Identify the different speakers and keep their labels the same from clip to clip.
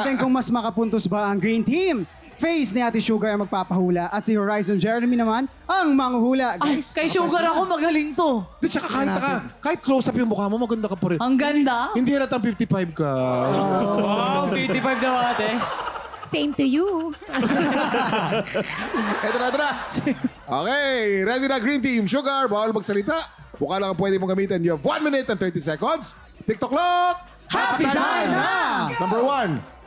Speaker 1: natin kung mas makapuntos ba ang Green Team. Face ni Ate Sugar ang magpapahula at si Horizon Jeremy naman ang manghuhula.
Speaker 2: Ay,
Speaker 1: Guys,
Speaker 2: kay Sugar ako magaling to.
Speaker 3: Di, tsaka kahit close-up yung mukha mo, maganda ka pa rin.
Speaker 2: Ang ganda.
Speaker 3: Hindi halatang 55 ka.
Speaker 2: Wow, 55 daw ate.
Speaker 4: Same to you.
Speaker 3: Ito na. Okay, ready na Green Team. Sugar, bawal magsalita. Mukha lang ang pwede mong gamitin. You have 1 minute and 30 seconds. TikTok clock.
Speaker 1: Happy time na!
Speaker 3: Number 1.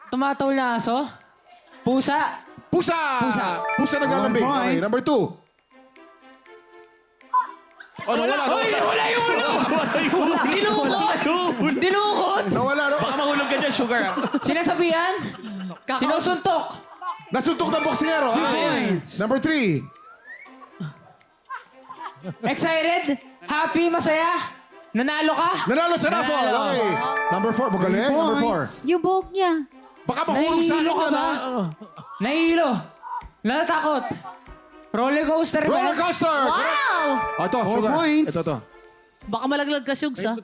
Speaker 5: Tumataw na aso? Pusa?
Speaker 3: Pusa naglalambing.
Speaker 1: 1 point.
Speaker 3: Okay, number 2. Oh, nawala.
Speaker 5: Dinukot!
Speaker 3: Nawala, no?
Speaker 6: Baka mahulog ka dyan, Sugar.
Speaker 5: Sinasabihan? Sinusuntok?
Speaker 3: Nasuntok ng boksingero. Okay. Number 3.
Speaker 5: Excited? Happy? Masaya? Nanalo ka?
Speaker 3: Nanalo sa raffle. Okay. Number 4. Magaling. Number 4.
Speaker 4: Yung buhok niya.
Speaker 3: Baka mahulog sa
Speaker 5: Nahihilo
Speaker 3: akin
Speaker 5: ka
Speaker 3: ka na.
Speaker 5: ba? Nahihilo? Natatakot? Roller coaster ba?
Speaker 3: Roller coaster.
Speaker 2: Wow!
Speaker 3: Oh, ito,
Speaker 1: 4
Speaker 3: Sugar.
Speaker 1: points.
Speaker 3: Ito.
Speaker 2: Baka malaglag ka, Shugs, ha?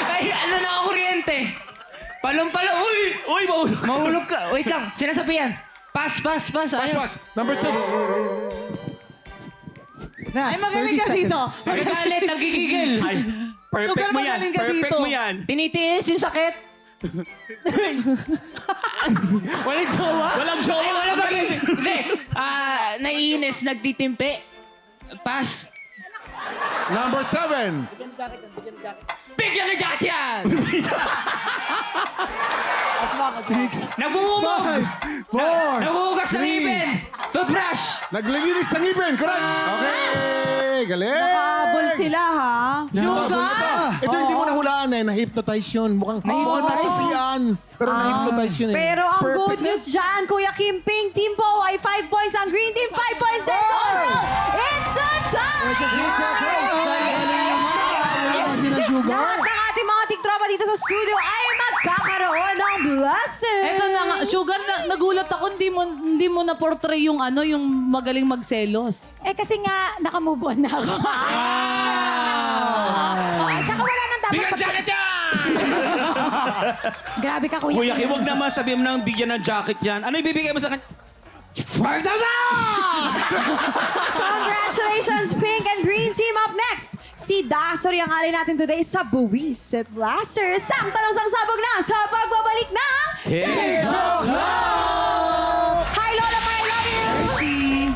Speaker 5: Ay, ano na ako kuryente? Palong-palong. Uy!
Speaker 6: Uy, mahulog.
Speaker 5: Mahulog ka. Wait lang. Sinasabihan. Pass.
Speaker 3: Pass.
Speaker 5: Ayaw.
Speaker 3: Number 6.
Speaker 1: Last
Speaker 2: Ay, magaling
Speaker 1: 30
Speaker 2: ka dito.
Speaker 1: seconds.
Speaker 5: Magagalit. Nagkikigil.
Speaker 6: Ay, perfect
Speaker 2: Sugar,
Speaker 6: mo yan.
Speaker 2: magaling ka
Speaker 6: Perfect
Speaker 2: dito.
Speaker 6: mo yan.
Speaker 5: Tinitiis yung sakit. Walang jowa?
Speaker 6: Walang jowa.
Speaker 5: Ay, wala ba? Hindi. Naiinis, nagtitimpi. Pass.
Speaker 3: Number 7.
Speaker 5: Bigyan na jacket yan!
Speaker 1: 6,
Speaker 5: Nabumumog!
Speaker 1: 4,
Speaker 5: Nabuhugas ng ngipin! Toothbrush!
Speaker 3: Naglilinis ng ngipin. Correct. Okay. Galing.
Speaker 4: Habol sila, ha?
Speaker 3: Ito hindi mo nahulaan eh. Na-hypnotize yun. Mukhang nasisiyan. Pero na-hypnotize yun eh.
Speaker 4: Pero ang good news dyan, Kuya Kimping, Team Po ay 5 points. Ang Green Team, 5 points. And overall, it's a tie! Lahat ng ating mga tiktropa dito sa studio ay magkakaroon ng blessing.
Speaker 2: Eto na nga, Sugar, nagulat ako, hindi mo na-portray yung yung magaling magselos.
Speaker 4: Eh kasi nga, nakamove on na ako. At saka wala nang dapat
Speaker 6: Bigyan jacket yan!
Speaker 4: Grabe ka, Kuya
Speaker 6: Kuya,
Speaker 4: Kim.
Speaker 6: huwag naman sabihin mo nang bigyan ng jacket yan. Ano ibibigay mo sa kanya?
Speaker 3: 5,000!
Speaker 4: Congratulations, Pink and Green Team. Up next, si Dasori ang alay natin today sa Buwisit Blasters. Samtalang sabog na sa pagbabalik ng TikTok Club! Hi, Lola, I love you!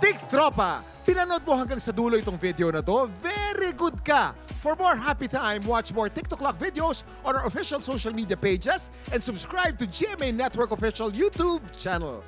Speaker 3: Tiktropa! Pinanood mo hanggang sa dulo itong video na to? Very good ka! For more happy time, watch more TikTok Clock videos on our official social media pages and subscribe to GMA Network official YouTube channel.